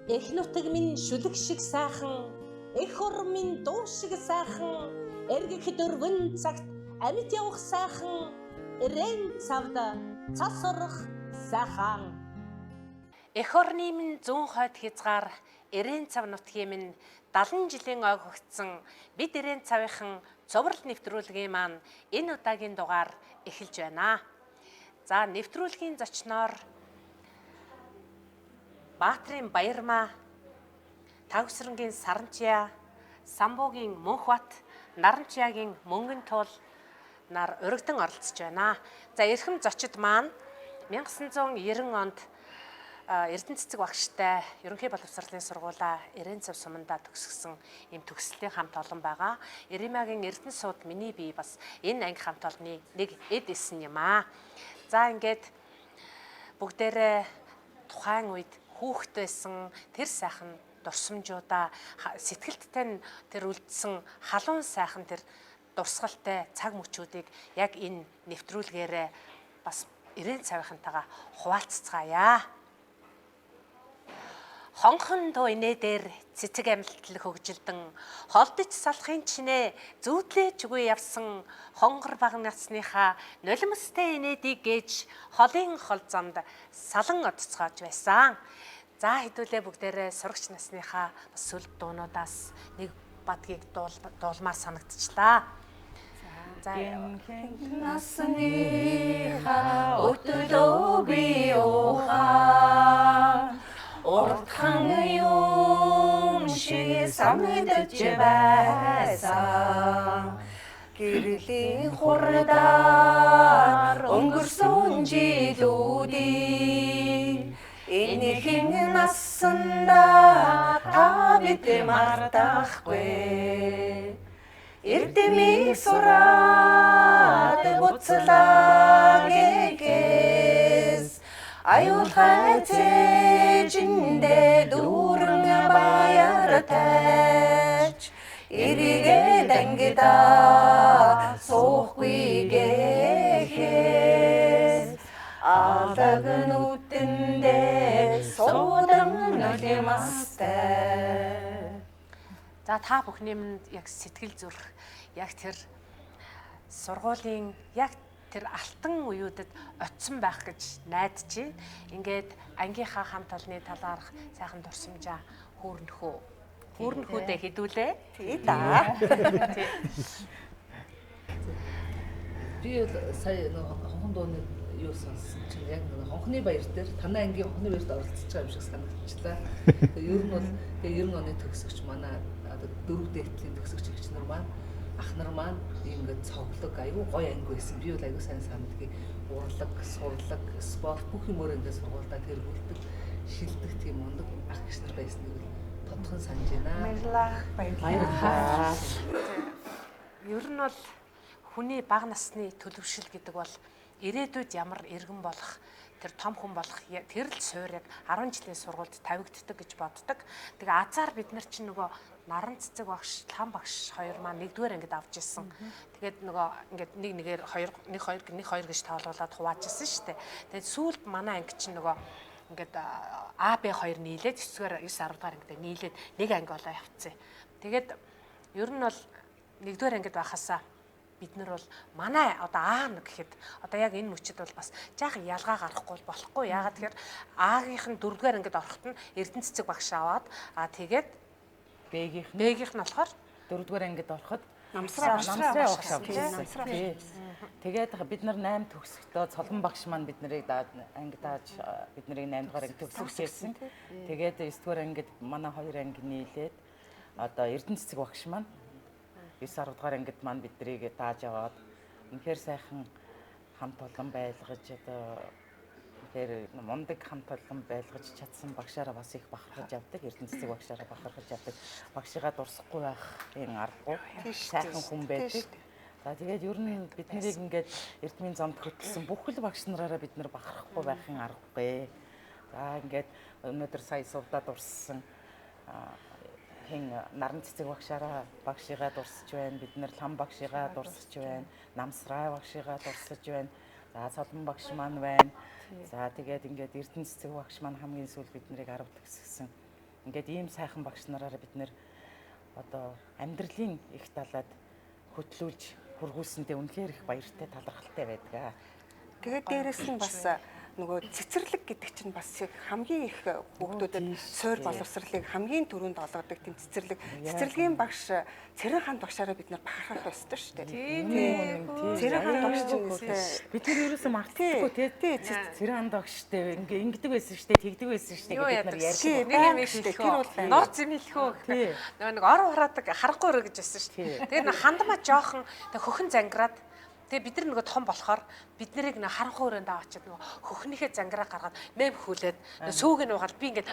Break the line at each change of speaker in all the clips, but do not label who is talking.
Эх нутаг минь шүлэг шиг сайхан, эх ор минь дуу шиг сайхан, эргэх дөрвөн цагт амьд явах сайхан, эрээн цавда цас орох сайхан. Эх орны минь зүүн хойд хязгаар, эрээн цав нутгийн минь 70 жилийн ой хөгцсөн бид эрээн цавынхан цуврал нэвтрүүлгийн маань энэ удаагийн дугаар эхэлж байна. За нэвтрүүлгийн зочноор Баатрын Баярмаа, Тавсрангийн Саранчия, Самбуугийн Мөнхбат, Наранчиягийн Мөнгөнтуул нар өргөдөн оролцож байна. За эрхэм зочид маань 1990 онд Эрдэнэ цэцэг багштай ерөнхий боловсролын сургуулаа Эрээн цав сумандаа төгсгсөн ийм төгсөлтийн хамт олон байгаа. Эримагийн Эрдэнэ сууд миний бие бас энэ анги хамт олонны нэг эд эсэн юм аа. За ингээд бүгдээрээ тухайн үед хүүхэд байсан тэр сайхан дурсамжуудаа сэтгэлдтэй тэр үлдсэн халуун сайхан тэр дурсгалтай цаг мөчүүдийг яг энэ нэвтрүүлгээрээ бас Эрээн цавынхантайгаа хуваалцгаая. Хонхон тоо инээ дээр цэцэг амьдлал хөгжилдөн холдож салахын чинээ зүүдлээж үгүй явсан хонгор баг насныхаа нулимстэй инээдийг гээж холын хол замд салан одцгоож байсан. За хэдүүлээ бүгдээрээ сурагч насныхаа бас сүлд дуунуудаас нэг бадгийг дуулмаар санагдчихлаа. За насныхаа өтөлөөгүй ухаан урдхан юм шиг самдж байсан гэрлийн хурдаар өнгөрсөн жилүүдийн энэхэн насанда та бид мартахгүй эрдэмийг сураад буцлаа гэгээс аюулхай цэжиндээ дүүрэн баяр тайч эргээд ангидаа суухгүй гэхээс алдаг нүдэндээ суудан нулимастай. За та бүхний минь яг сэтгэл зүрх яг тэр сургуулийн яг тэр алтан үеүүдэд очисон байх гэж найдаж байна. Ингээд ангийнхаа хамт олонны талаарх сайхан дурсамжаа хөөрнөхүүдээ хэдүүлээ. Тий да.
Би сая хонхон дууны юу сонссон чинь яг хонхны баяр дээр танай ангийн хонхны баярт оролцож байгаа юм шиг санагдчихлаа. Ер нь бол 90 оны төгсөгч манай одоо 4 дээдлийн төгсөгч эгч нар маань ах нар маань ингээд цоглог аюу гоё анги байсан. Би бол аюу сайн санагдгийг урлаг, сурлаг, спорт бүх юмөр ингээд сургуультай тэргүүлдэг, шилдэг тийм ундаг ах эгч нар байсныг тодхон санаж байна.
Баярлалаа. Ер нь бол хүний бага насны төлөвшил гэдэг бол ирээдүйд ямар иргэн болох тэр том хүн болох тэр л суур яг 10 жилийн сургуульд тавигддаг гэж боддог. Тэгээ азар бид нар чинь нөгөө наран цэцэг багш, лам багш хоёр маань нэгдүгээр ангид авч ирсэн. Тэгээд нөгөө ингээд нэг хоёр гэж тоолуулаад хуваачсан шүү дээ. Тэгээд сүүлд манай анги чинь нөгөө ингээд АБ2 нийлээд 9-р 9 10 дахь ангид нийлээд нэг анги болоо явцсан. Тэгээд ер нь бол нэгдүгээр ангид байхасаа бид нар бол манай одоо А гэхэд одоо яг энэ мөчид бол бас жаахан ялгаа гарахгүй болохгүй. Яагаад тэгэхээр А-гийнх нь 4-р ангид ороход нь Эрдэнэ цэцэг багш аваад тэгээд Б-гийнх нь болохоор
4-р ангид ороход
намсраа
багш авчихсан. Тэгээд бид нар 8 төгсөхдөө цолгон багш маань бид нарыг анги дааж бид нарыг 8 дугаар анги төгсгөөсөн. Тэгээд 9-р ангид манай 2 анги нийлээд одоо Эрдэнэ цэцэг багш маань 9-10 дугаар ангид маань бид нарыг дааж аваад үнэхээр сайхан хамт олон байлгаж одоо тэр мундаг хамт олон байлгаж чадсан багшаараа бас их бахархаж явдаг. Эрдэнэ цэцэг багшаараа бахархаж явдаг. Багшигаа дурсахгүй байхын аргагүй сайхан хүн байдаг. За тэгээд ер нь бид нарыг ингээд эрдмийн замд хөтлсөн бүх л багш нараараа бид нар бахархахгүй байхын аргагүй. За ингээд өнөөдөр сая сувдаа дурссан наран цэцэг багшигаа дурсаж байна. Бид нэр лам багшигаа дурсаж байна. Намсраа багшигаа дурсаж байна. За цолон багш маань байна. За тэгээд ингээд Эрдэнэ цэцэг багш маань хамгийн сүүл бид нарыг 10 төгсгсөн ингээд ийм сайхан багш нараараа бид нэр одоо амьдралын их талаад хөтлүүлж хургуулсантай үнэхээр их баяртай талархалтай байдаг.
Тэгээд дээрэс нь бас нөгөө цэцэрлэг гэдэг чинь бас хамгийн их хүүхдүүдэд суур боловсролыг хамгийн түрүүнд олгодог тийм цэцэрлэг. Цэцэрлэгийн багш Цэрэн хаан багшаараа бид нар бахархах ёстой шүү дээ.
Тийм.
Цэрэн хаан багш чинь
бид нар ерөөсөө мартахгүй тий Цэрэн хаан багштай ингэдэг байсан шүү дээ, тэгдэг байсан шүү дээ бид нар ярьж
нэг юм хэлэхөө. Нууц юм хэлэхөө. Нэг ор ураадаг харахгүй өрөө гэж байсан шүү дээ. Тэгээд нэг хандмаа жоохон хөхөн зангираад тэгээ бид нар нөгөө том болохоор бид нарыг нэг харанхуй өрөөнд аваачаад нөгөө хөхнийхээ зангираа гаргаад мэм хүүлээд сүүг нь угаал би ингээд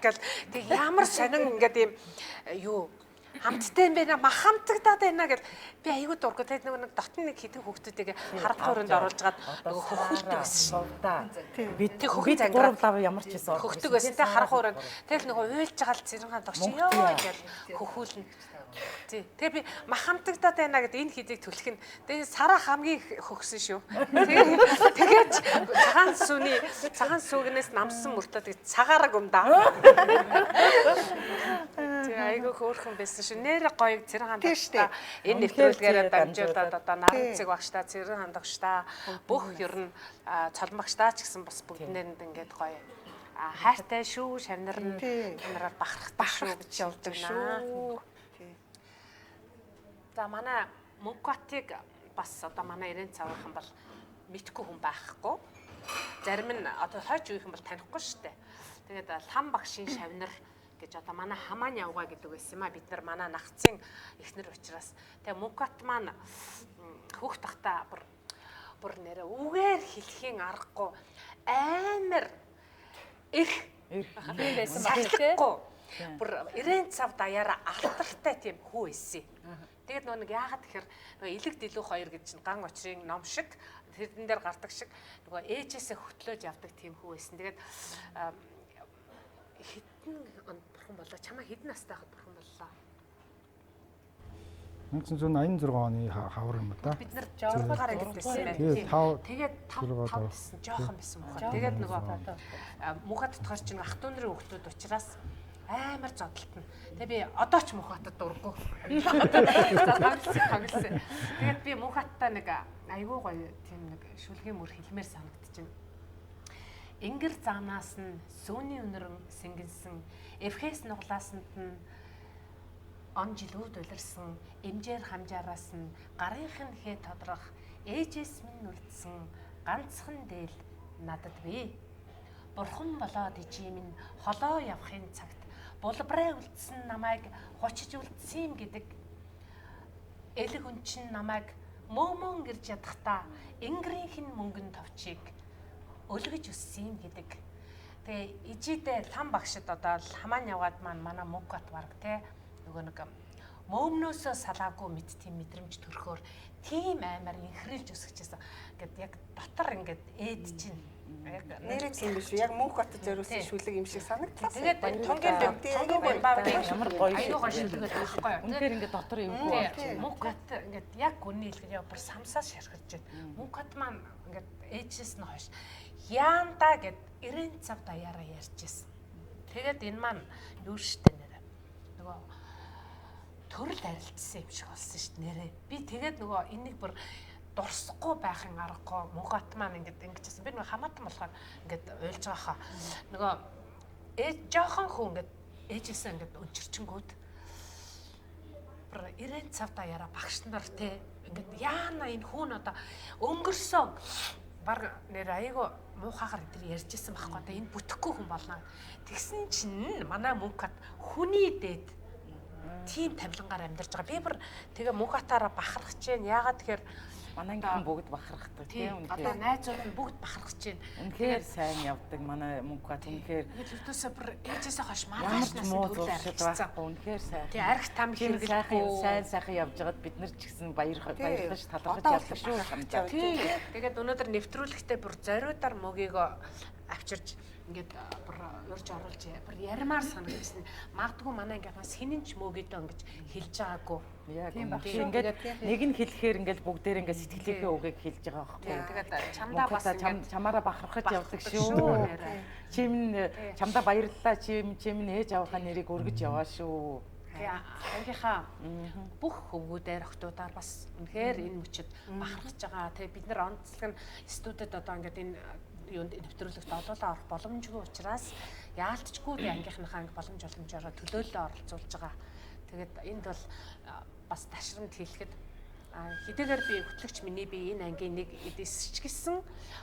гэл тэг ямар сонин ингээд ийм юу хамттай юм байна махамтагдаад байна гэл би айгүй дургу тэг нэг дотн нэг хитэн хүүхдүүдийг харанхуй өрөөнд оруулж гад нөгөө хөхүүлдэг байсан шүү.
Бид хөхөн зангираа гурав лав ямар ч байсан
хөхдөг байсан тэг харанхуй өрөөнд тэгэл нөгөө уйлж байгаа Цэрэн хаан багш ёо гэл хөхүүлнэ. Тий. Тэгээ би махамтагдаад байна гэдэг энэ хидийг түлхэх нь. Тэгээ сараа хамгийн хөгсөн шүү. Тэгээд цагаан сүүгнээс намсан мөртөө тэг цагаараг умдаа. Тэгээ айгүй хөөрхөн байсан шүү. Нэр гоё Цэрэн хаан багштай энэ нэвтрүүлгээрээ дамжуулаад одоо наран цэг багштай Цэрэн хаан багштай бүх ер нь цолон багштай ч гэсэн бас бүгднээрэнд ингээд гоё хайртай шүү. Шавнар нь нараар бахархдаг шүү гэж явдаг шүү. За манай Мөнхбатыг бас одоо манай Ирээн цаврхан бол мэдхгүй хүн байхгүй. Зарим нь одоо хойч үеийнхэн бол танихгүй шүү дээ. Тэгээд лам багшийн Шавнар гэж одоо манай Хамаан явгаа гэдэг байсан юм а. Бид нар манай нагцын эхнэр учраас. Тэгээд Мөнхбат маань хүүхд тахта бүр нэрэ үгээр хэлхийн аргагүй амар их байсан багтай. Бүр Ирээн цав даяараа алдартай тийм хүү байсан. Тэгээд нэг яагаад тэгэхээр нөгөө элэг дэлүү хоёр гэж чинь ган очрын ном шиг тэрэн дээр гардаг шиг нөгөө ээжээсээ хөтлөөж явдаг тийм хүү байсан. Тэгээд хэдэн онд бурхан болоо чамаа хэдэн настай хахад бурхан боллоо?
1986 оны хавар юм да.
Бид нар 6 гараа гэдсэн байх. Тэгээд 5 байсан жоохон байсан мөхөд. Тэгээд нөгөө мөхөд дотор чинь ах トゥ нарын хүүхдүүд учраас амар зодтолтно. Тэгээ би одоо ч Мөнхбатад дурггүй. Тагласан. Тэгээд би Мөнхбаттай нэг айгүй гоё тийм нэг шүлгийн мөр хэлмээр санагдчихэв. Ингэр заанаас нь сүүний өнөрн сэнгэнсэн Эвхес нуглаасанд нь он жилүүд улирсан эмжээр хамжаараас нь гарынхын хээ тодрох ээжээс минь үлдсэн ганцхан дээл надад бий. Бурхан болоод ижим минь холоо явахын цагт булбраа үлдсэн намайг хочиж үлдсэн юм гэдэг элэг үнчин намайг мөн гэрж ядахта ингэрийнхэн мөнгөн товчийг өлгөж өссөн юм гэдэг. Тэгээ ижидээ лам багшд одоо Хамаан явгаад манай Мөнхбат бараг те нөгөө нэг мөөмнөөсөө салаагүй мэд тийм мэдрэмж төрхөөр тийм амар инхрэлж өсгөжсэн. Ингээд яг дотор ингээд ээд чинь
нэрээ тийм биш үү? Яг Мөнхбатад зориулсан шүлэг юм шиг санагдлаа.
Тэгээд тунгийн баавын
ямар гоё
аюу гоё шүлэг байхгүй юу?
үнэхээр ингээд дотор эвгүй байна.
Мөнхбат ингээд яг гүний хэлгээд яа бүр самсаас шархаж байна. Мөнхбат маань ингээд ээжээс нь хойш яандаа гэд Ирээн цав даяараа ярьжсэн. Тэгээд энэ маань юу штэ нэрэ. Нөгөө төрөл арилцсан юм шиг болсон штэ нэрэ. Би тэгээд нөгөө энийг бүр дурсахгүй байхын аргагүй Мөнхбат маань ингэжсэн. Би нөгөө хамаатан болохоор ингээд уйлж байгаа хаа. Нөгөө жоохон хүн ингээд ээжээсээ ингээд өнчөрчөнгүүд бүр Ирээн цав даяараа багш нар те ингээд яана энэ хүн одоо өнгөрсөн баг нэр айгу муухагаар өдр ярьжсэн байхгүй одоо энэ бүтэхгүй хүн болно. Тэгсэн чинь манай Мөнхбат хүний дээд тийм тавилангаар амьдарч байгаа. Би бүр тэгээ Мөнхбатаараа бахархаж байна. Яагаад тэгэхээр
манай ангийн бүгд бахархдаг тийм
одоо найзууд нь бүгд бахархаж байна.
Үнэхээр сайн явдаг манай Мөнхбат үнэхээр
өдөөсөө бүр ээжээсээ хойш
ямар ч муу зуршил байхгүй үнэхээр сайн.
Тий арх там
хэрэглэхгүй сайн явж байгаад бид нар ч гэсэн баярлаж талархаж явдаг шүү.
Тий. Тэгээд өнөөдөр нэвтрүүлэгтээ бүр зориудаар мөгийгөө авчирч ингээд бүр урьж оруулж бүр ярмаар санагдсан. Магадгүй манай ангийнхаас хинэнч мөөгөдөө ингэж хэлж байгаагүй.
Тийм баг. Ингээд нэг нь хэлэхээр ингээд бүгдээр ингээд сэтгэлийнхээ үгийг хэлж байгаа байхгүй.
Тэгээд чамдаа бас ингээд
чамаараа бахархаж явдаг шүү. Чим чамдаа баярлалаа чим нь ээж аваахаа нэрийг өргөж яваа шүү.
Ангийнхаа бүх хөвгүүдээр охтуудаар бас үнэхээр энэ мөчөд бахархаж байгаа. Тэгээ бид нар онцлог нь студид одоо ингээд энэ юунд нэвтрүүлэгт олоолаа орох боломжгүй учраас яалтчгүй ангийнхныхаа боломжоор төлөөлөлөө оролцуулж байгаа. Тэгээд энд бол бас ташрамд хэлэхэд хэдийгээр би хөтлөгч миний би энэ ангийн нэг эдэсч гисэн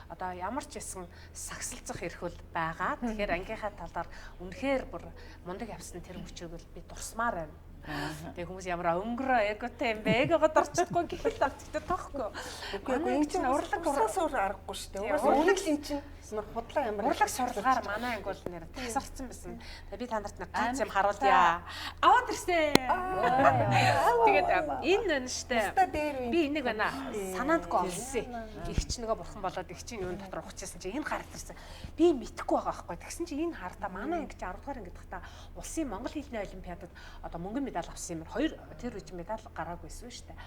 одоо ямар ч ясан сагсалцах эрхөл байгаа. Тэгэхээр ангийнхаа талаар үнэхээр бүр мундаг явсан тэр мөчөөг л би дурсмаар байна. Тэгээ хүмүүс ямар өнгөрөө эготой юм бэ? Эгогод орчихгүй гэхэл тэгтээ тоохгүй.
Үгүй энэ чинь урлаг урсаас өөр аргагүй шүү дээ. Урлаг юм чинь худлаа ямар
урлаг сурлагаар манай анги бол нэр тасарсан байсан. Тэгээ би та нарт нэг ганц юм харуулъя. Аваад ирсэн. Тэгээд энэ нь штэ. Би энийг байна. Санаандгүй олсон. Игч нөгөө бурхан болоод игчийн юун дотор ухчихсан чи энэ гараад ирсэн. Би мэдэхгүй байгаа байхгүй. Тэгсэн чи энэ хартаа манай анги чи 10 дугаар ангид тахта улсын Монгол хэлний олимпиадад одоо мөнгөн медаль авсан юм. Хоёр тэр үеч медаль гараагүйсэн шүү дээ.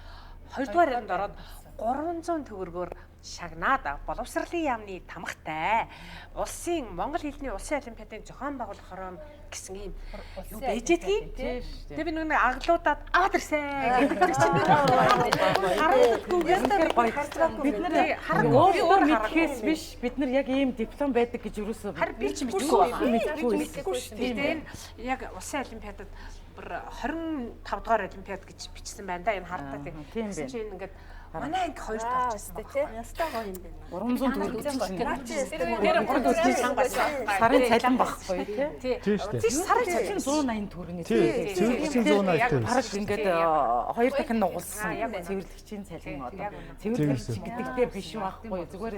Хоёрдугаар ангид ороод 300 төгрөгөөр шагнаад боловсролын яамны тамгатай улсын Монгол хэлний улсын олимпиадын зохион байгуулахаар гэсэн юм юу байж гэдгийг. Тэгээ би нэг аглуудаад аваад ирсэн гэдэг чинь
бид нар өөрөө мэдхээс биш бид нар яг ийм диплом байдаг гэж юусоо
би ч мэдгүй шүү дээ. Тэгээд яг улсын олимпиадад бүр 25 дугаар олимпиад гэж бичсэн байна да энэ хартаа тийм чинь ингээд манай анги хоёрт орчихсон тийм
ястаа гоё юм байна.
300 төгрөг чинь
тэр 300 сангаас
сарын цалин багхгүй
тийм сарын цалин
180 төгрөгийн
цэвэрлэгчийн 180
баг ингээд хоёр дахин нугалсан цэвэрлэгчийн цалин одоо цэвэрлэгч гэдэгтэй биш байхгүй зүгээр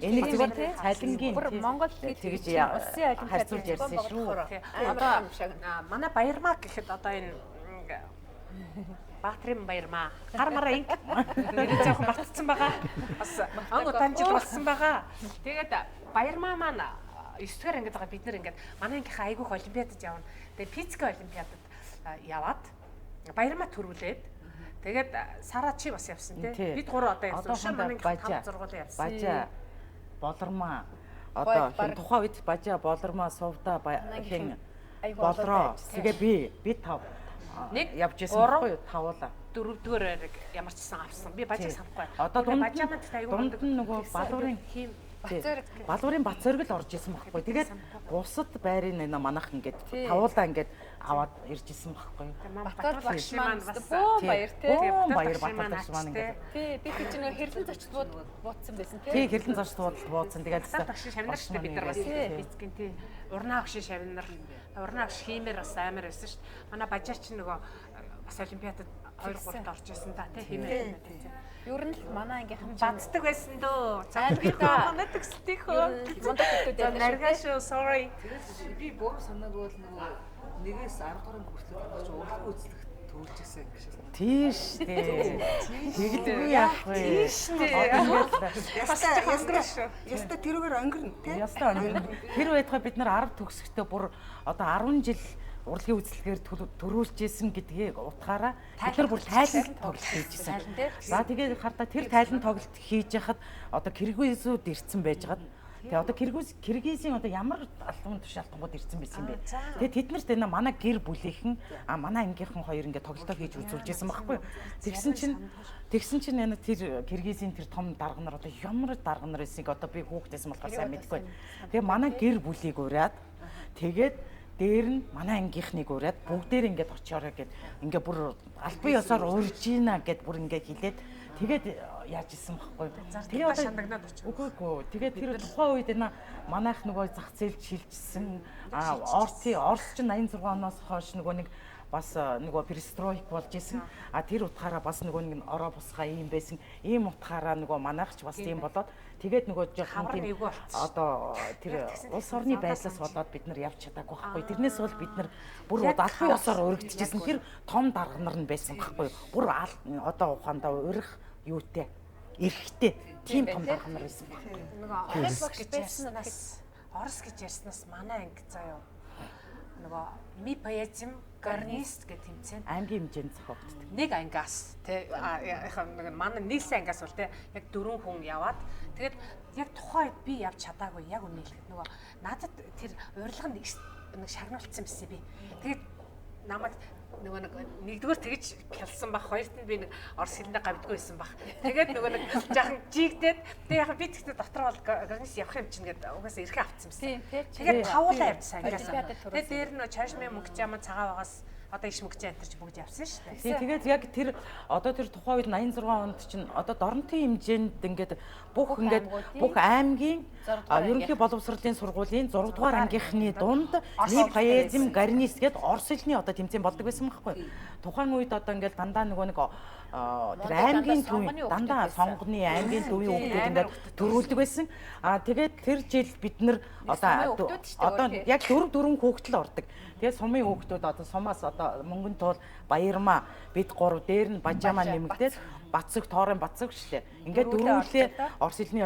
энийг зүгээр цалингийн
Монгол
тэгж харьцуулж ярьсан шүү.
Одоо манай Баярмаа гэхэд одоо энэ Баатрин Баярмаа гар мараа инг нэрээ жоохон батцсан байгаа. Бас ангу танжил болсон байгаа. Тэгээд Баярмаа маань 9 дугаар ангид байгаа бид нар ингээд манай ангийнхаа айгүйх олимпиадад явна. Тэгээд физик олимпиадад яваад Баярмаа төрүүлээд тэгээд Сара чи бас явсан тий. Бид гурав одоо явсан. Шин манай 5 зургуулаа явсан.
Бажа Болормаа одоо хин тухайн үед Бажа Болормаа Сувда хин Болроо тэгээ би тав
нэг
явж исэн байхгүй юу тавуулаа
4-р ямар ч сан авсан. Би Бажиг санахгүй.
Одоо дунд нь нөгөө балуурын Бацорг л орж исэн байхгүй. Тэгээд бусад байрын энэ манайх ингээд тавуулаа ингээд аваад ирж исэн байхгүй.
Батар багш маань бас баяр тий.
Баяр Батар багш маань ингээд.
Тий би гэж нөө хэрлэн зочдлууд буудсан байсан тий.
Тий хэрлэн зочдлууд буудсан. Тэгээд
багш шавнар шүү дээ бид нар бас физикийн тий. Урнаа багш шавнар. Урнаа багш хиймээр бас амар байсан шүү дээ. Манай Бажаач нөгөө бас олимпиадад 2-3-т орж исэн та тий хиймээр тий.
Ер нь л манай ангийнхан
баддаг байсан дөө. Замбита манад төгсдөх хөө.
мундаг хүмүүс байдаг.
Наргаа шүү, sorry.
Би бүр санаагүй бол нөгөө нэгээс 10 дугаар хүртэл болж урлагийн үзлэгт төрүүлж ирсэн гэж байна.
тийш дээ. Тэгдэггүй яах вэ?
Тийш дээ.
Яста тэрүүгээр өнгөрнө тий.
Ястаа тэр байтугай бид нар 10 төгсөхдөө бүр одоо 10 жил урлагийн үзлэгээр төрүүлжсэн гэдгийг утгаараа бид нар бүр тайлан тоглолт хийжсэн. За тэгээд хардаа тэр тайлан тоглолт хийж яхад одоо Киргизүүд ирсэн байж хаад тэгээ одоо Киргизийн одоо ямар албан тушаалтангууд ирсэн байсан бэ? Тэгээ тэд нарт энэ манай гэр бүлийнхэн манай ангийнхан хоёр ингээд тоглолтоо хийж үзүүлжсэн байхгүй юу? Тэгсэн чинь энэ тэр Киргизийн тэр том дарга нар одоо ямар дарга нар эсийг одоо би хүүхдээсэн болохоор сайн мэдэхгүй. Тэгээ манай гэр бүлийг ураад тэгээд дээр нь манай ангийнхныг ураад бүгдээр ингээд очиороо гэд ингээд бүр албан ёсоор урьж ийна гэд бүр ингээд хэлээд тэгээд яаж исэн байхгүй. Тэгээ одоо
шандагнаад очив.
Үгүй. Тэгээд тэр тухайн үед энэ манайх нөгөө зах зээлд шилжсэн Орос ч 86 оноос хойш нөгөө нэг бас нөгөө перестройк болж исэн. Тэр утгаараа бас нөгөө нэг ороо бусгаа ийм байсан. Ийм утгаараа нөгөө манайх ч бас тийм болоод тэгээд нөгөө жоохон тийм одоо тэр улс орны байдлаас болоод бид нар явж чадаагүй байхгүй. Тэрнээс бол бид нар бүр албан ёсоор өргөдчихсэн. Тэр том дарга нар нь байсан байхгүй. Бүр одоо ухаандаа урих юутэй, эрэхтэй тийм том дарга нар байсан байхгүй.
Нөгөө орос гэж байсан нас Орос гэж ярьснаас манай анги заяа нөгөө ми поэзм гарнист гэх тэмцээн
аймгийн хэмжээнд зохиогддог.
нэг ангиас тий яг манай нийслэн ангиас бол тий яг 4 хүн яваад тэгээд яг тухайн үед би явж чадаагүй яг үнэ хэлэхэд нөгөө надад тэр урилга нэг шагнуулсан байсан би. Тэгээд намайг нөгөө нэгдүгээр тэгж хялсан баг, хоёрт нь би нэг орос хэлнээ гавдгүй байсан баг. Тэгээд нөгөө нэг жаахан жигдээд тэгээд яг би тэгтээ дотор бол гарнис явах юм чинь гээд угаасаа ирэхээ авцсан байсан. Тэгээд тавуулаа явцсан ангиас. Тэгээд дээр нь чашмын мөнгө чамаа цагаа байгаас одоо иш мөнгө центр ч бүгд явсан шүү дээ.
Тэгээд яг тэр одоо тэр тухайн үед 86 онд чинь одоо дорнотын хэмжээнд ингээд бүх аймгийн ерөнхий боловсролын сургуулийн 6 дугаар ангийнхны дунд ми поэзм гарнист гээд орос хэлний одоо тэмцээн болдог байсан байхгүй. Тухайн үед одоо ингээд дандаа нөгөө нэг тэр аймгийн төвийн дандаа сонгоны аймгийн төвийн хүүхдүүд ингээд төрүүлдэг байсан. Тэгээд тэр жил бид нэр одоо яг 4 хүүхдэл ордог. Тэгээд сумын хүүхдүүд одоо сумаас одоо мөнгөн туул баярмаа бид 3 дээр нь бажамаа нэмэгдээд Бацэг тоорын Бацэг шилээ. Ингээд дөрвөлээ орос хэлний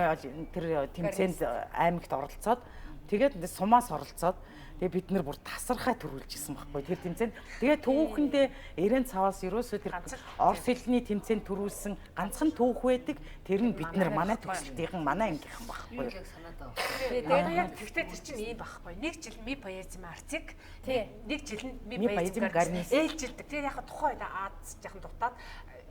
тэр тэмцээнд аймагт оролцоод тэгээд сумаас оролцоод тэгээ бид нэр бүр тасархаа төрүүлжсэн байхгүй тэр тэмцээнд. Тэгээ түүхэндээ эрээн цаваас ерөөсөө тэр орос хэлний тэмцээнд төрүүлсэн ганцхан түүх байдаг. Тэр нь бид нар манай төгсөлтийн манай ангийнхан байхгүй.
Тэгээд яг тэгтээ тэр чинь ийм байхгүй. Нэг жил ми поэзм арцыг нэг жил нь ми поэзм гарнист ээлжилдэг. Тэгээд яг тухайн үед Аз яхан дутаад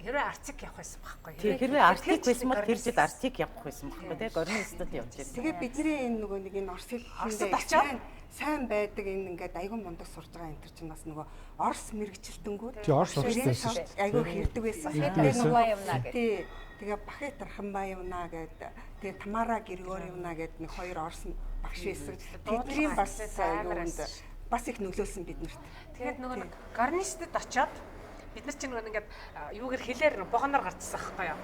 хэрвээ арцик явах байсан байхгүй.
Хэрвээ арцик байсан бол тэр жил арцик явах байсан байхгүй. Тэгээ горнистад явж байсан.
Тэгээ бидний энэ нөгөө нэг энэ орос хэлний сайн байдаг энэ ингээд айгүй мундаг сурж байгаа энэ төр чинь бас нөгөө орос мэрэгчлэлтэнгүүд
тий орос сурчсан шүү дээ.
Айгүй хэрдэг байсан. Тэгээ Бахет Рахамбаевна гэдэг тэгээ Тамара Григорьевна гэдэг нэг хоёр орос багш байсан. Тэдний бас юунд бас их нөлөөлсөн биднэрт.
Тэгээд нөгөө нэг гарнистад очиод бид нар чинь ингээд юугээр хэлээр богоноор гарцсан байхгүй юу.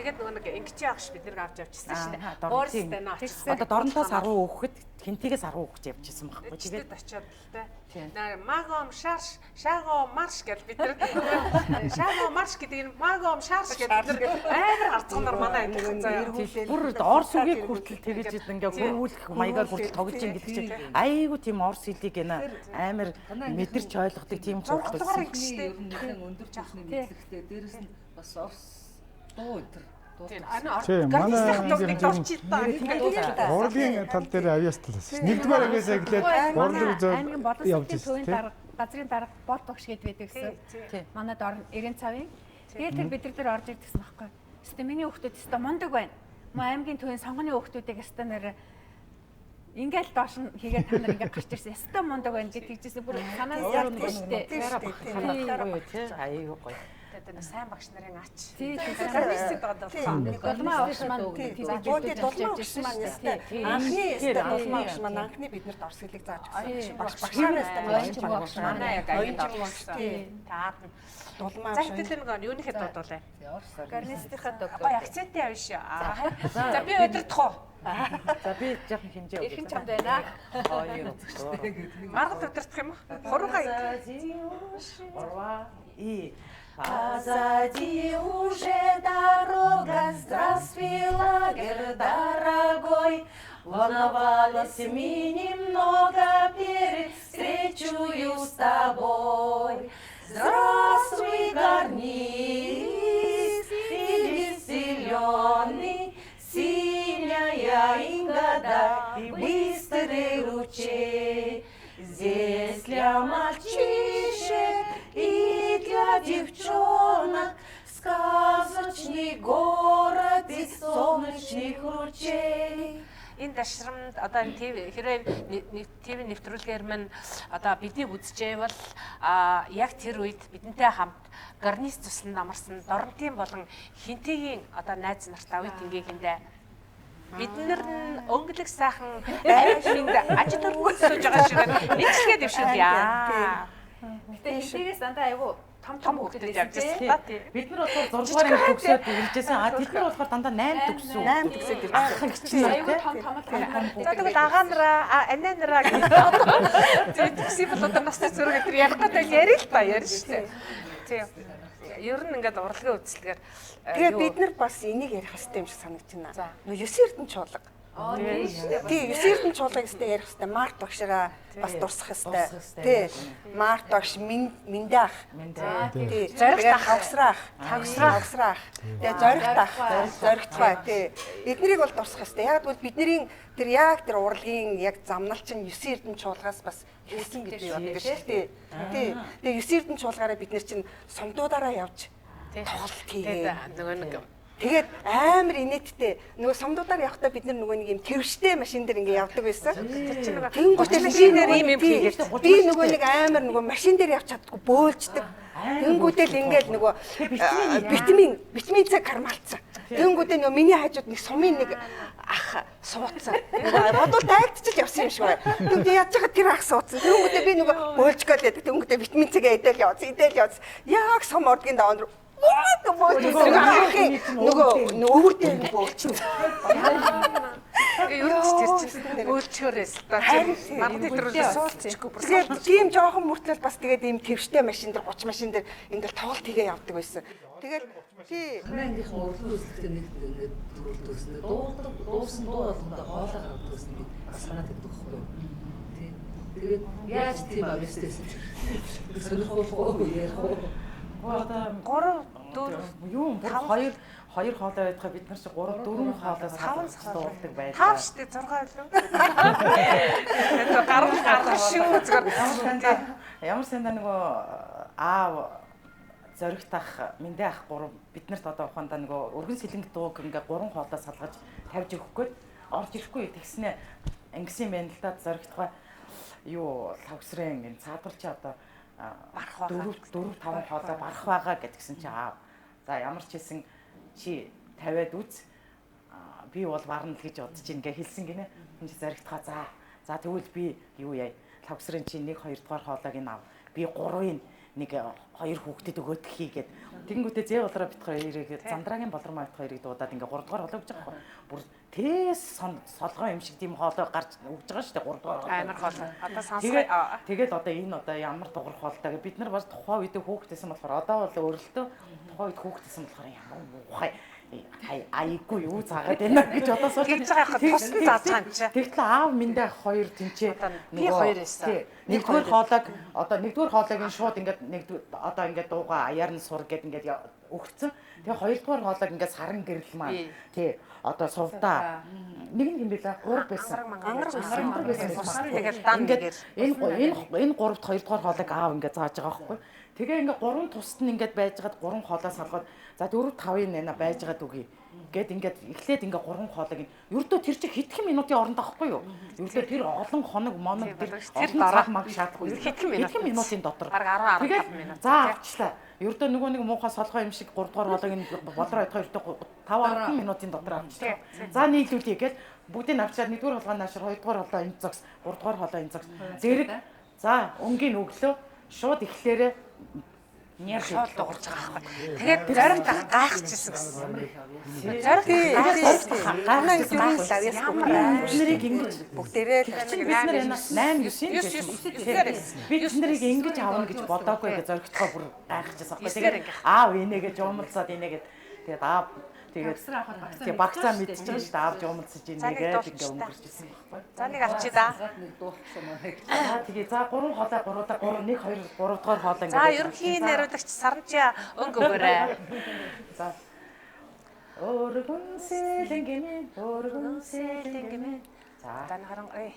Тэгээд нөгөө нэг ингэчээ авах ш бид нэр авч явчихсан шүү дээ. Боорстай нөө очсон.
Одоо дорнтоос 10 өөхөд хинтигээс 10 өөхөж явчихсан байхгүй.
Тэгээд очиод л дээ. Магом шарш, шаго марш гэж бид нар шаго марш гэдэг нь магом шарш гэдэг бид нар амар арцганаар манай ангийнхан заяа.
Бүр орос үгийг хүртэл тэгэж ингээ хөрвүүлэх маягаар хүртэл тогж ин гэдэг чинь айгу тийм орос хэлийг амар мэдэрч ойлгодог тийм хүүхдүүд
байсан. Өндөр төвшний мэдлэгтэй дээрэс нь бас орос дуу өдр
урлагийн тал дээр авьяас талаас. Нэгдүгээр авьяас эхлээд урлаг зөв явж
ирсэн. Газрын дарга бот багш гээд байдаг гэсэн. Манайд орно эрен цавын. Тэгээд тэр бид нар орж ирдэгсэн байхгүй. Өстө миний хүүхдүүд өстө мундаг байна. Мөн аймгийн төвийн сонгоны хүүхдүүдийг өстө нэр ингээл доош нь хийгээд та нар ингээд гарч ирсэн. Өстө мундаг байна гэж тэгжсэн. Бүр санаа зовдөг шүү дээ.
Аюу гоё.
Тэгээд сайн багш нарын ач.
Тий,
гарнистад байгаа.
Долмаа багш маань
бууди долмаа багш маань анхны долмаа багш маань анхны биднэрт орос хэлийг зааж өгсөн. Багш багш
манай яг аюун багш. Таад
долмаа
багш. За тэр нэг юуныхээ дуудуулаа.
гарнистийнхаа дог.
Гоё акценттэй авна шүү. За би өдөртөх уу?
За би жоохон хэмжээ өгье.
Ирхэн чамд байна.
Маргад өдөртөх юм уу? Хуруугаа.
Орва и
Позади уже дорога, здравствуй, лагерь дорогой. Волновалась мы немного перед встречою с тобой. Здравствуй, гарнист, и зеленый, синяя ингода и быстрый ручей. Здесь для мальчишек и для девчонок сказочный город из солнечных ручей.
Энэ ташрамд одоо энэ хэрвээ ТV нэвтрүүлгээр мань одоо бидний үзчихвэл яг тэр үед бидэнтэй хамт гарнист туслан амарсан Дорнтын болон Хинтэгийн одоо найз нартай үед ингээхэндээ бид нар өнгөлөг сайхан аймагт аж төрөлд сууж байгаа шиг нэгчлэгээ дэвшил яа.
Гэтэ энэс дандаа айгу том
хүүхдүүд явж байсан.
Бид нар болохоор 6 дугаар анги төгсөөд иржсэн. Тэд нар болохоор дандаа 8 төгссөн.
8 төгсөөд ирсэн.
айгу том.
За тэгвэл агаанараа, анаанараа гэдэг төгсөй бол одоо насны зураг гэдэг ярих гэдэг ярил л та ярина шүү дээ. Тийм. Ер нь ингээд урлагийн үзэлгээр
тэгээ бид нар бас энийг ярих хэрэгтэй юм шиг санагдаж байна. Нөө 9 эрдэнэ чуулга. Тий, 9 эрдэнэ чуулгыг өстэй ярих хэрэгтэй. Март багшаараа бас дурсах хэрэгтэй. Тий. Март багш Миндах. Тий. Тэгээд Хавсраах. Тэгээд зоригтхай. Тий. Эднэрийг бол дурсах хэрэгтэй. Яг бол бидний тэр урлагийн яг замналч нь 9 эрдэнэ чуулгаас бас хэлсэн гэж би боддог шүү дээ. Тий. Тэгээд 9 эрдэнэ чуулгаараа бид нар чинь сумдуудаараа явж тоглолт хийгээ.
Нөгөө нэг
тэгээд амар инээдтэй нөгөө сумдуудаар явахдаа бид нар нөгөө нэг юм тэрвштэй машин дээр ингээ явдаг байсан. Тэнгүүтээ машинаар ийм хийгээд би нөгөө нэг амар нөгөө машин дээр явж чаддгүй бөөлждөг. Тэнгүүтээ л ингээл нөгөө витамин С кармалцсан. Тэнгүүтээ нөгөө миний хажууд нэг сумын нэг ах суудсан. Бодвол тайлтчил явсан юм шиг байна. Тэнгүүтээ яаж байгаа тэр ах суудсан. Тэнгүүтээ би нөгөө бөөлж гээл тэнгүүтээ витамин С-гээ идэл явц. Яг сум ордгийн даван нөгөө өвөртэй бөөлч.
юу ч тэр чинь бөөлчөөрөөс л та маргад өдрөөс суулцчихгүй бүр.
Тэгээд тийм жоохон мөртлөл бас тэгээд ийм твштэй машин дээр 30 машин дээр ингээл тоглолт хийгээ явдаг байсан. Тэгээд тий
Ангийнхан урлагийн үзлэгтээ нэг ингээд төрөлдөөснө. Дуусан дуу болгондоо хоолоо гаргадагс нэг санаад өгдөг байхгүй юу? Тий. Тэгээд яаж тийм авьяастэйсэн чи? Сонирхолтой ярих уу?
Одоо 3 4 юу бүр 2 хоолой байдгаа бид нар чи 3 4 хоолой суулдаг байдаг.
5 штэ 6 илүү. Гарах шүү зүгээр.
Ямар санда нөгөө аав зоригтах мэндэ ах 3 биднэрт одоо ухаандаа нөгөө өргөн сэлэнг дууг ингээ 3 хоолой салгаж тавьж өгөх гээд орж ирэхгүй тэгснэ ангисан байна л да зоригтгаа юу лавсрын ингээ цаадварч одоо барах 4 5 хоолой барах байгаа гэдгсэн чи аав. За ямар ч хэлсэн чи тавиад үз. Би бол барна л гэж бодож ингээ хэлсэн гинэ. Энд чи зоригтгаа за тэгвэл би юу яа лавсрын чи 1 2 дугаар хоолойг нь ав. Би 3-ын нэг 2 хүүхдэд өгөөд хийгээд тэгэнгүүтээ зээ болроо бит хоёрыг Зандрагийн болормаа бит хоёрыг дуудаад ингээ 3 дугаар хоолой өгч байгаа байхгүй. Бүр тээс солгоо юм шиг тийм хоолой гарч өгж байгаа шүү дээ 3 дугаар хоолой.
Амар хоолой. Одоо сонсгоо.
Тэгээд одоо энэ одоо ямар дугаар хоолойг бид нар бас тухайн үед хүүхдээсэн болохоор одоо бол өөрөлтөө тухайн үед хүүхдээсэн болохоор ямар муухай айгүй юу заагаад байна гэж одоо сууж
гэж байгаа юм тусад зааж байгаа юм чи.
Тэгтэл аав миндээ 2 тэнцээ
би 2 байсан.
Нэгдүгээр хоолойг одоо нэгдүгээр хоолойг шууд ингээд одоо ингээд дууга аяар нь сур гэд ингээд өгцөн. Тэгээ хоёрдугаар хоолойг ингээд саран гэрэл маань тий одоо сувдаа нэг юм билээ 3 байсан. Ангар байсан.
Тэгээд дан
ингээд энэ 3-т хоёрдугаар хоолойг аав ингээд зааж байгаа байхгүй. Тэгээ ингээд 3 тусад нь ингээд байжгаад 3 хоолой салгаад за 4 5-ын нана байжгаад үгүй. Гэт ингээд эхлээд ингээд 3 хоолойг ердөө тэр чинь хэдхэн минутын оронд авахгүй юу? Ердөө тэр олон хоног моног тэр дараа маг шаардахгүй. Хэдхэн минутын дотор.
Бараг 10 минут.
За авчлаа. Ердөө нөгөө нэг муухай солгоо юм шиг 3 дугаар хоолойг болроо 2 5 минутын дотор авчлаа. За нийлүүлье гэд бүгдийг авчаад 1-р хоолой наашир 2-р хоолой энэ зогс 3-р хоолой энэ зогс. Зэрэг за өнгийн өглөө шууд эхлээрээ нэр шууд дуурж байгаа байхгүй. Тэгээд зориг гайхчихсан гэсэн. Зориг гайхчихсан. Ямар нэрийг ингэж бүгдээрээ л бид нар 8 9 бид нарыг ингэж аавна гэж бодоогүй гэж зоригтгоо бүр гайхчихсан байхгүй. Тэгээд аав инээгээ жуумалцаад инээгээд тэгээд аав тэгээд багцаа мэдчихэж байгаа шүү дээ. Аав жуумалцаж инээгээд ингээ өнгөрчихсэн байхгүй.
За нэг авчи да.
Тэгээ за 3 хоолой 3-аа 3 1 2 3 дугаар хоолой ингээ.
За ерөнхий найруулагч Саранча өнгө өгөөрэй.
За өргөн сэлэнгэмэ за
тань харан
3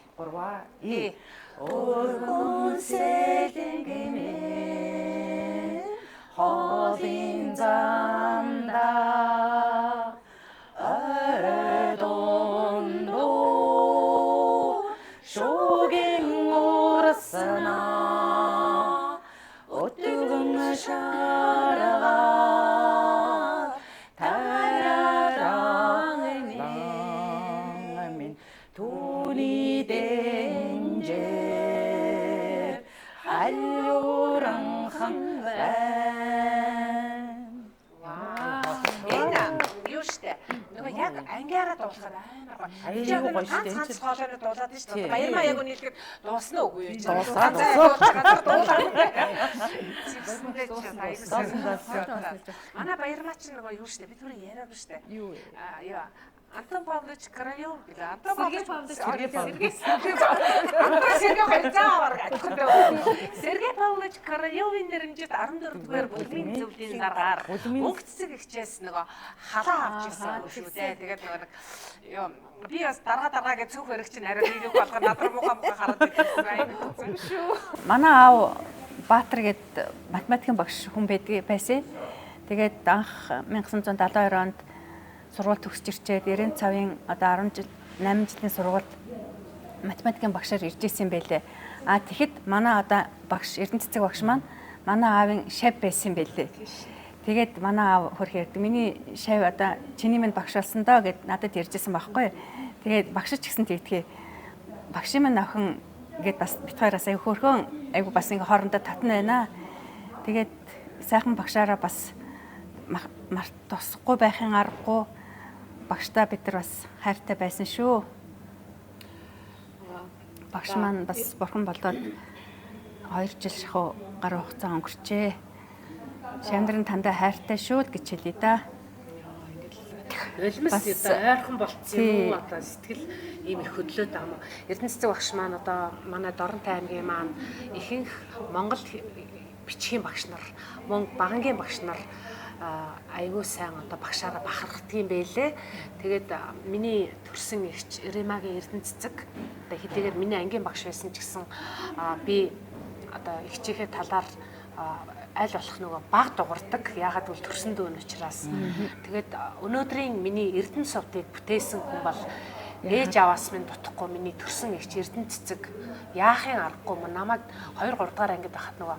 өргөн сэлэнгэмэ хоолын замда шогийн урсана өтгөн шарга тарарангын түүний дэнжэр халюран ханвэн
энэ юу штэ нөгөө яг ангиараа дуулахаар амар гоё. Айгүй гоё штэ. Ганц хоолойроо дуулаад нь штэ. Баярмаа яг үнэлэхэд дуусна уу юу гэж.
Дуусаад.
Манай баярмаа ч нөгөө юу штэ бид түрүү яриаг штэ. Юу яа Антон Павлович Королёв гэлээ. Антон
Сергей
Павлович
Павлович
Сергей Павлович Королёвын нэрнжид 14-р бүлгийн зөвлөлийн дараагаар мөнгө цэцэг ихчээс нөгөө халаа авч ирсэн шүү дээ. Тэгээд нөгөө юу би бас дарга гэж цөөх өрөх чинь арай нэг болгоо надруу муухай хараад байсан шүү.
Манай аав Баатар гээд математикийн багш хүн байсан. Тэгээд анх 1972 онд сургууль төгсч ирчээд 90 цагийн одоо 10 жил 8 жилийн сургуульд математикийн багшаар ирж исэн байлээ. Тэгэхэд манай одоо багш Эрдэнэ цэцэг багш маань манай аавын шав байсан байлээ. Тэгээд манай аав хөрх ярьдаг. Миний шав одоо чиний минь багш болсон доо гэд надад ярьжсэн байхгүй. Тэгээд багш ч гэсэн тэгдэхээ багшийн минь охин гэд бас бит хоёроос аяг хөөрхөн айгу бас ингээ хоорондоо татна байна. Тэгээд сайхан багшаараа бас мартахгүй байхын аргагүй багштай бид нар бас хайртай байсан шүү. Багш маань бас бурхан болоод 2 жил шахуу гаруй хугацаа өнгөрчээ. Шамдрын тандаа хайртай шүү гэж хэлье да.
Нулимс одоо ойрхон болцсон юм уу? Одоо сэтгэл ийм их хөдлөөд байгаа юм. Эрдэнэ цэцэг багш маань одоо манай Доронтой аймгийн маань ихэнх Монгол бичгийн багш нар, мөн багангийн багш нар айгүй сайн одоо багшаараа бахархдгийн байлээ. Тэгээд миний төрсэн эгч Ремагийн Эрдэнэ цэцэг одоо хэдийгээр миний ангийн багш байсан ч гэсэн би одоо эгчийнхээ талаар аль болох нөгөө баг дуурдаг. Яагаад гэвэл төрсөн дүүн учраас. Тэгээд өнөөдрийн миний Эрдэнэ сувдыг бүтээсэн хүн бол ээж аваас минь дутхгүй миний төрсөн эгч Эрдэнэ цэцэг яахын аргагүй намайг 2 3 дахь ангид байхад нөгөө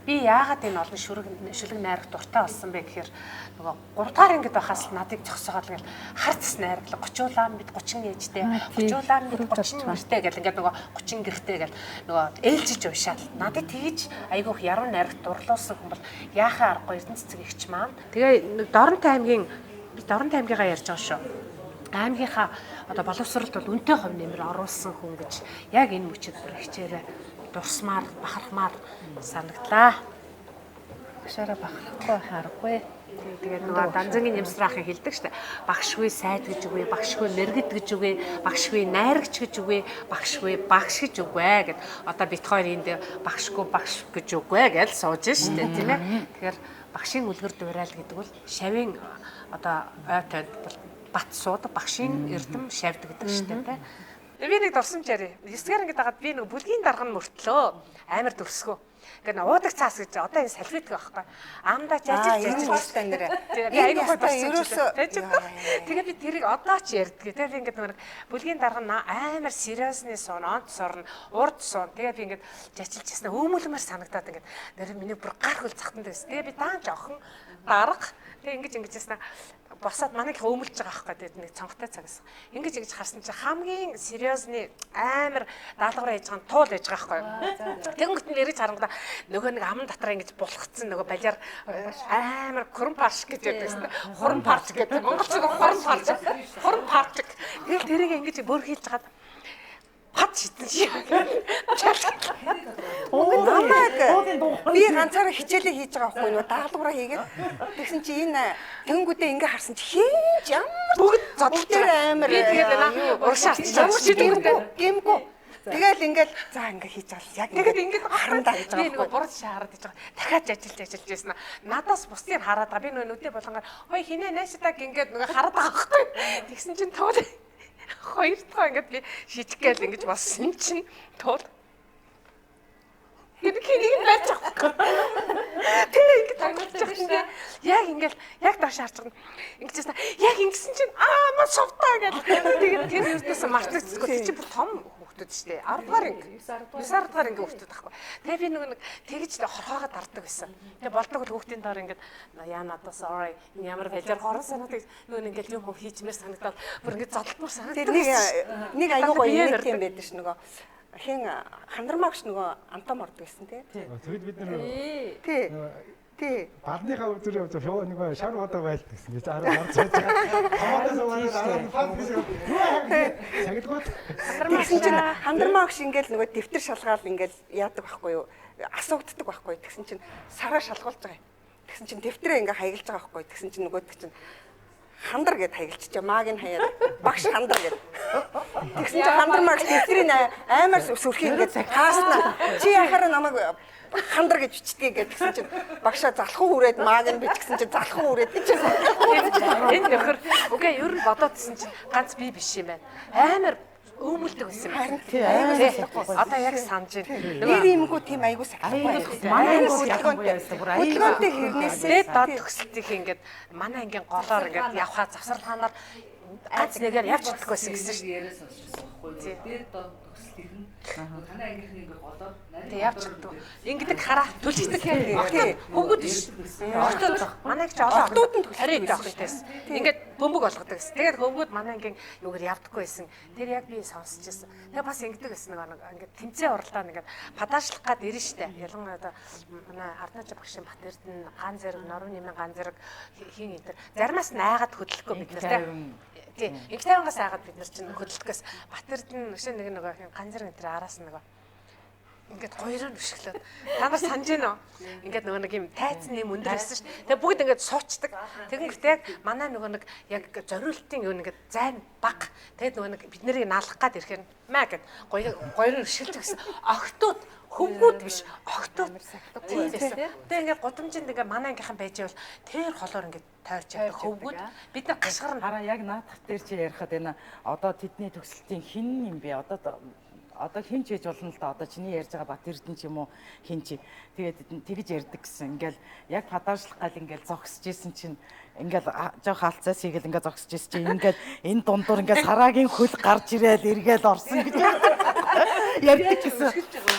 би яагаад энэ олон шүлэг найрах дуртай болсон бэ гэхээр нөгөө 3 дахь ангид байхаас надыг зогсоогоод ингээл харц найрлаг 30улаан бид 30 ээжтэй 30улаан бид 30 нэртэй гэл ингээд нөгөө 30 гэртэй гэл нөгөө ээлжиж уушаал надыг тэгж айгүйх яруу найрагт дурлуулсан хүн бол яахын аргагүй Эрдэнэ цэцэг эгч маань тэгээ Доронтой аймгийн би Доронтой аймгийгаа ярьж байгаа шүү. Аймгийнхаа одоо боловсролд бол үнэтэй хувь нэмэр оруулсан хүн гэж яг энэ мөчөд хичээрээ дурсмаар бахархмаар санагдлаа.
Багшаараа бахархгүй харахгүй.
Тэгээд нөгөө Данзангийн Нямсраахын хэлдэг штэ. Багшгүй сайд гэж үгүй, багшгүй мэрэгд гэж үгүй, багшгүй найрагч гэж үгүй, багшгүй багш гэж үгүй гэд одоо бит хоёр энд багшгүй багш гэж үгүй гэж сууж штэ тийм ээ. Тэгэхээр багшийн үлгэр дуурайл гэдэг бол шавийн одоо ойтой бат сууд багшийн эрдэм шавьд гэдэг штэ тий. Би нэг дурсамж яри. 9-р ангид байгаад би нэг бүлгийн дарга нь мөртлөө амар дөрсгөө. Ингээд уудаг цаас гэж одоо энэ салфетг байхгүй. Амдаа жажиж
бастай нэрэ.
Тэгээд айгүй дурсамж. Тэгээд би тэрийг одоо ч ярьдгийг. Тэгээд би ингээд нэг бүлгийн дарга нь амар сериусны сон, онц сорно, урд сон. Тэгээд би ингээд жажилжсэн өөмөлмөр санагдаад ингээд нэр миний бүр гар хөл захтанд байсан. Тэгээд би даан жоохон дарга. Тэгээд ингэж яснаа босоод манайх өөмөлж байгаа байхгүй тэгээд нэг цонхтой цагаас. Ингэж харсан чинь хамгийн сериусны амар даалгавар хийж байгаа нь туул хийж байгаа байхгүй. Тэнгөт нь нэрэж харангада нөгөө нэг аман дотроо ингэж булхацсан нөгөө балиар амар хуран парш гэж яддаг. Хуран парш гэдэг монголчууд хуран парш. Тэгээд тэрийг ингэж бүр хийж хагаад хат шидэн шиг.
Би ганцаараа хичээлээ хийж байгаа байхгүй юу? Даалгавраа хийгээд тэгсэн чи энэ тэнгүүдээ ингээ харсан чи хинж ямар бүгд зодол дээр амар уршаарч гэмгүй. Тэгэл ингээл за ингээ хийж байгаа. Яг тэгээд ингээд харандаа хийж байгаа.
Би нөгөө буруу шаарад хийж байгаа. Дахиад ажиллаж байсан. Надаас бусдыг хараад байгаа. Би нөгөө нүдээ болгоноор хой хинэ наашдаг ингээд нөгөө хараад байгаа байхгүй. Тэгсэн чинь туул хоёр дахь ингээд би шижиг гээл ингэж болсон чинь туул энэ кинийг байж байгаа. Тэр ингэ тагнаж байгаа. Яг ингээл яг доош харж байгаа. Ингэжсэн. Яг ингэсэн чинь маа совтаа гэдэг. Тэгээд тэр юуснаас мартагдчихгүй. Тэр чинь бүр том хүүхдүүд шүү дээ. 10 дахь анги. 9 дахь анги хүүхдүүд байхгүй. Тэгээ би нэг тэгж хорхоогоо дарддаг байсан. Тэгээ болдог л хүүхдийн доор ингээд яа надаа sorry ямар байлаар хорон санагдаж нөгөө ингээд юм хийчмээр санагдаад бүр ингээд зодолмор санагдав.
Тэр нэг аягүй гоё нэг юм байдаг ш нөгөө хин хандармаагш нөгөө антом ордог гэсэн тий.
Тэгэд бид нар
тий
бадныхаа үзүүрээ шоо нэг шар удаг байлт гэсэн. гэж 10 цааж байгаа. Хамаатан цагтгууд
тэгсэн чинь хандармаагш ингээл нөгөө дэвтэр шалгаал ингээл яадаг байхгүй юу? Асуугддаг байхгүй. Тэгсэн чинь сараа шалгуулж байгаа юм. Тэгсэн чинь дэвтрээ ингээ хаяглаж байгаа байхгүй. Тэгсэн чинь нөгөөд чинь хандар гэд хаягдчихжээ. Мааг нь хаяад багш хандар гэд. Тэгсэн чинь хандар маг тэсрийн амар сүрхий ингээд хааснаа. Чи яхаар намайг хандар гэж бичдэг гэдгсэн чинь багшаа залхуу хүрээд мааг нь бичсэн чинь залхуу хүрээд гэж.
Энэ нөхөр үгүй ер нь бодоодсэн чинь ганц би биш юм байна. Амар өөмөлдөг байсан. Одоо яг санаж байна.
Нэр юмгүй тийм айгуу сахихгүй.
Манай ангиуд ялангуяа байсан. Бүр
хөдөлгөөнтэй хэрнээсээ
Дээд доод төгсөлтийг ингээд манай ангийн голоор ингээд явхаа завсарлаханаар ганц нэгээр явж чадахгүй байсан гэсэн шүү.
Яриа сонсчихсан байхгүй. Дээр доо төсөлтийг нь танай ангийнхны ингээ голоор
Тэг явж чаддаг. Ингээд хараа түлхдэг. Хөвгүүд биш. Ортод манай ч олон ортууд нь харийг авах гэсэн. Ингээд бөмбөг болгодог гэсэн. Тэгээд хөвгүүд манай ангийн юугаар явдаггүй байсан. Тэр яг би сонсчихсан. Тэгээ бас ингэдэг гэсэн нэг ингээд тэмцээн уралдаан ингээд падаашлах гад ирнэ штэ. Ялангуяа одоо манай Арднаж багшийн бат эрдэнэ ган зэрэг, норон нэмэн ган зэрэг хийн энэ. Заримаас найгаад хөдөлгөхгүй бид нар тийм. Их тавингаас айгаад бид нар чинь хөдөлгөхөөс бат эрдэнэ өшөө нэг ган зэрэг энэ араас нэг ингээд гоёроо нүшгэлээд та нар санаж байна уу? Ингээд нөгөө нэг юм тайцны юм өндөр байсан шүү дээ. Тэгээ бүгд ингээд суучдаг. Тэгэнгүүт яг манай нөгөө нэг яг зориултын юу нэгэд зайн баг. Тэгээд нөгөө нэг бид нарыг наалгах гад ирэхээр маа гэд гоёроо нүшгэлдэг гэсэн. Охтууд хөвгүүд биш. Охтууд тийм байсан. Тэгээ ингээд гудамжинд ингээд манай ангийнхан байж байвал тэр холоор ингээд тойрч явдаг хөвгүүд бид нар гашгар
хараа яг наадах дээр чи ярихад энэ одоо тэдний төгсөлтийн хин юм бэ? Одоо хин ч хийж болно л да. Одоо чиний ярьж байгаа бат эрдэнэ ч юм уу хин чи. Тэгээд тэгж ярьдаг гэсэн. Ингээл яг падаашлах гал ингээл зогсож исэн чинь ингээл жоох хаалцаас хийгээл ингээд зогсож исэн чинь ингээл энэ дундуур ингээд сараагийн хөл гарч ирээл эргээл орсон гэж ярьдаг гэсэн.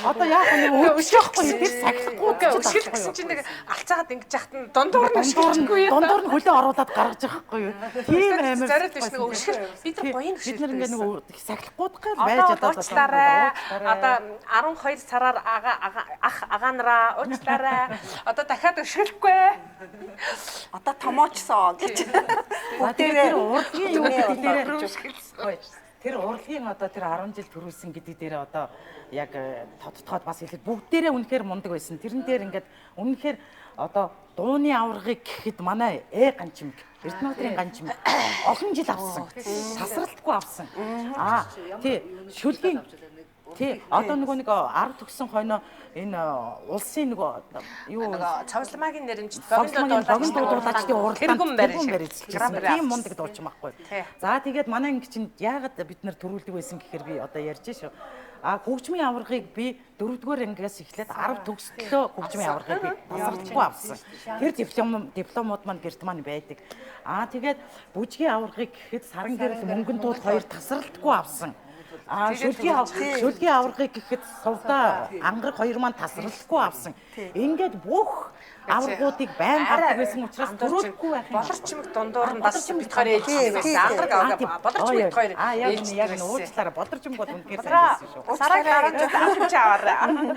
Одоо яг нэг өшөхгүй тэр сахихгүй
өшгөл гэсэн чинь нэг алцаагаад ингэж яхад нь дундуур нь өшгөхгүй юу?
Дундуур нь хөлөө оруулаад гаргаж байхгүй юу? Тийм амар
зориод биш нэг өшгөл бид нар гоён өшгөл.
бид нар ингээд нэг сахихгүй байж
уучлаарай. Одоо 12 сараар агаанараа уучлаарай. Одоо дахиад өшгөлөхгүй.
одоо томоочсон гэж.
Тэр урлагийн юу дээр тэр урлагийн одоо тэр 10 жил төрүүлсэн гэдэг дээр одоо яг тодтогоод бас хэлээд бүгдээрээ үнэхээр мундаг байсан. Тэрэн дээр ингээд үнэхээр одоо дууны аваргыг гэхэд манай ганчимг Эрдэнэтрийн ганчимг олон жил авсан. Тасралтгүй авсан. Тий шүлгийн тий одоо нэг 10 төгсөн хойно энэ улсын юу
цавсламагийн нэрмжид
богино дуудаачдын уралдаанд тийм мундаг дуучин байхгүй. За тэгээд манай анги чинь яагаад бид нар төрүүлдэг байсан гэхээр би одоо ярьж шүү. Хөгжмийн аваргыг би 4-р ангиас эхлээд 10 төгслөө хөгжмийн аваргыг би тасралтгүй авсан. Тэр дипломууд маань гэрт маань байдаг. Тэгээд бүжгийн аваргыг гэхэд саран гэрэл мөнгөн дууд 2 тасралтгүй авсан. Шүлгийн аваргыг гэхэд сувда ангараг 2 маань тасралтгүй авсан. Ингээд бүх аваргуудыг байн гардаг байсан учраас төрүүлэхгүй байх.
Болорчмог дундуур нь бас бид хоёр ээлжсэн байсан. Ангараг болорчмог бид хоёр
яг нь уучлаарай. Болорчмог бол үнэхээр сайн байсан шүү.
Сараг гараад авч аваарай.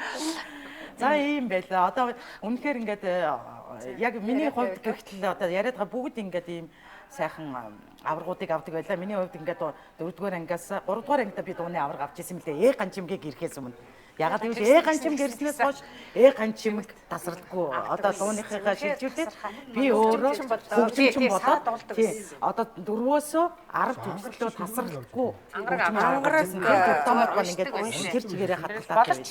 За ийм байлаа. Одоо үнэхээр ингээд яг миний хувьд гэхтэл одоо яриад байгаа бүгд ингээд ийм сайхан аваргуудыг авдаг байлаа. Миний хувьд ингээд 4-р ангиас 3-р ангида би дууны аварга авч ирсэн мөлий. Ганчимгийг ирэхээс өмнө. Ягаад гэвэл ганчимг ирснээс хойш ганчимг тасралтгүй одоо дууныхаа шилжүүлээд би өөрөө хөгжимчин болоод одоо 4-өөсөө 10 төгслөө тасралтгүй ангараг дипломод бол ингээд тэр чигээрээ хатгалаад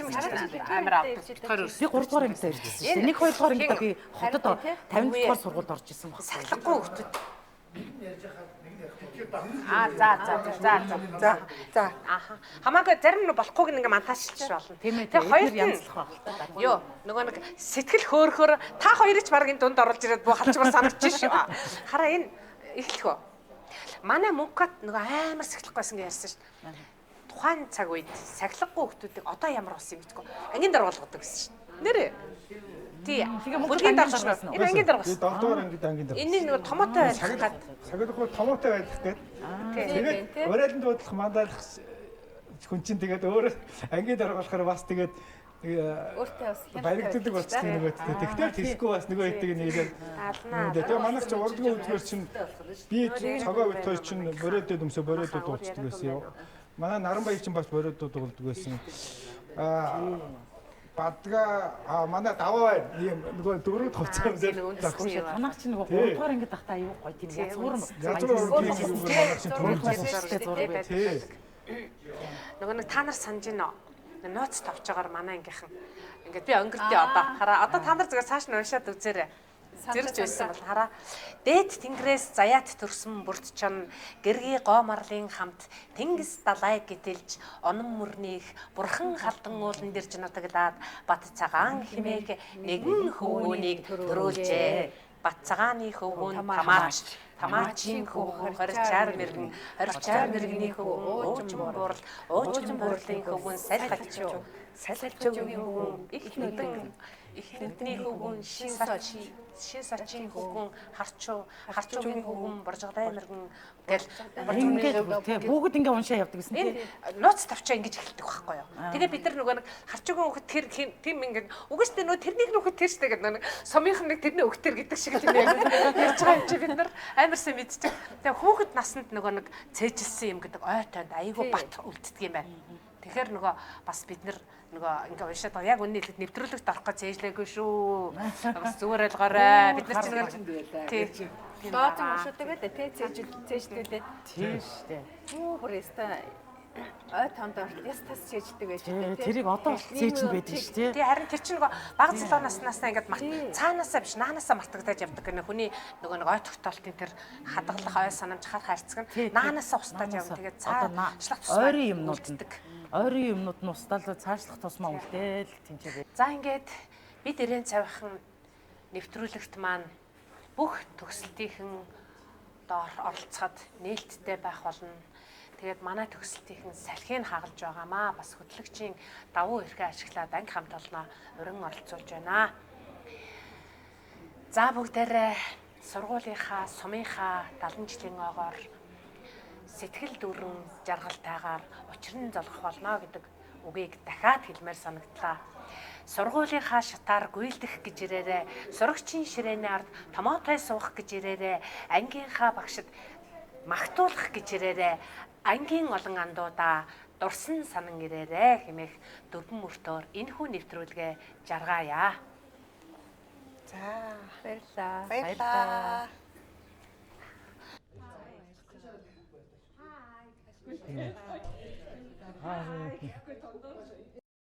амар авдаг.
Би 3-р ангида ирсэн шүү дээ. 1-2-р ангида би хотод 50-р сургуульд орж исэн баг.
Сахлахгүй хүмүүс. За. Хамаагүй зарим нь болохгүйг ингээ мантаашилж болно.
Тэгээ хоёр янзлах байх.
Йоо, нөгөө нэг сэтгэл хөөрхөөр та хоёрыг ч баг энэ дунд оруулж ирээд буу халчмар санагдчих шүү. Хараа энэ эхлэх үү. Манай мөнхөд нөгөө амар сахилахгүйсэн гэж ярьсан шүү. Тухайн цаг үед сахилахгүй хүмүүсийг одоо ямар болсон юм бэ? Ангийн даруулгадаг гэсэн шүү. Нэрээ. Тий. Бүлгийн даргалсан. Энэ ангийн даргалсан.
7-р ангид ангийн даргалсан.
Энийг нөгөө томотой байлгах гэдэг.
Сахилахгүй томотой байлгах гэдэг. Тэгээд урайлан дуудлах мандаалах хүн чинь тэгээд өөр ангийн даргалахаар бас тэгээд
өөртөө бас
баригддаг болчихсон нөгөө. Тэгтээ тэсгүй бас нөгөө хэдэг нэгээр. Тэгээд манайх ч урлагийн үзгээр чинь би цагаа үед хоёр чинь борөөдөд дуулцдаг байсан юм. Манай Наран баяр чинь бас борөөдөд дуулдаг байсан. бадга манай даваа байна. Ийм нөгөө дөрөв хувцас өмсөөл
Гэхдээ танах чинь нөгөө 3 дугаар ангид тахта аюу гоё тийм язгуур
нөгөө нэг та нар санаж байна уу? Нууц тавж байгаагаар манай ангийнхан ингээд би өнгөрдөө одоо та нар зүгээр цааш нь уншаад үзээрэй. Зэрж байсан бол хараа. Дээд тэнгэрээс заяат төрсөн бүрд чон гэргий гоо марлын хамт тэнгис далай гэдэлж онон мөрнийх бурхан халдан уулан дээр жинутаглаад бат цагаан химээг нэгэн хөвгөөнийг төрүүлжээ. Бат цагааны хөвгүүн тамаачийн хөвгүүн хорчаар мэрэгний хөвгүүн уучин буурлын хөвгүүн салхичгийн хөвгүүн их нүдний хөвгүүн шисачийн хөвгүүн харчуугийн хөвгүүн боржгодай мэрэгэн гэл
ингээд бүгд ингээ уншаа явдаг гэсэн
тийм нууц тавчаа ингэж эхэлдэг байхгүй юу. Тэгээ бид нар нөгөө нэг харчуугийн хөвгөт тэр тийм ингээд үгүйстэй нөгөө тэрнийг нөхөд тэр штэ гэдэг нэг сумынхан нэг тэрний өгтөр гэдэг шиг тийм ярьж байгаа юм чи бид нар амар сайн мэддэг. Тэгээ хүүхэд насанд нөгөө нэг цээжилсэн юм гэдэг ой тойнд айгүй бат үлддэг юм байна. Тэгэхээр нөгөө бас бид нар нөгөө ингээ уншаад байгаа. Яг үнэ хэлэхэд нэвтрүүлэгт орох гэж зээжлээгүй шүү. Бас зүгээр ойлгоорой. Бид нар чинь тийм
доод уншаадаг гэдэг тий цээжлүүлээд
тийм штэ.
Хүрээстэ ой томд яс тас цээждэг байж тээ.
Тэрийг одоо бол цээжин байдаг ш тий.
Тий харин тэр чинь нөгөө бага залуу наснасаа ингээд цаанаасаа биш наанаасаа мартагдаж явдаг гэнэ хүний нөгөө нэг ой тогтоолтын тэр хадгалах ой санамж харах хайрцаг нь наанаасаа устдаж явна. Тэгээд цаашлах тусмаа
ойрын юмнууд нь устдал цаашлах тусмаа үлдээл тэнцээ.
За ингээд бид ирээн цавхан нэвтрүүлэгт маань бүх төгсөлтийнхэн доор оролцоход нээлттэй байх болно. Тэгээд манай төгсөлтийнхэн салхийг хагалж байгаамаа. Бас хөтлөгчийн давуу эрхээ ашиглаад анги хамт олноо урин оролцуулж байна. За бүгдээрээ сургуулийнхаа, сумынхаа 70 жилийн ойгоор сэтгэл дүүрэн жаргалтайгаар учрын золгох болно гэдэг үгийг дахиад хэлмээр санагдлаа. Сургуулийнхаа шатаар гүйлдэх гэж ирээрээ, сурагчийн ширээний ард томоотой суух гэж ирээрээ, ангийнхаа багшид магтуулах гэж ирээрээ, ангийн олон андуудаа дурсан санан ирээрээ хэмээх дөрвөн мөртөөр энэхүү нэвтрүүлгээ жаргаая.
За
баярлалаа.
Hi.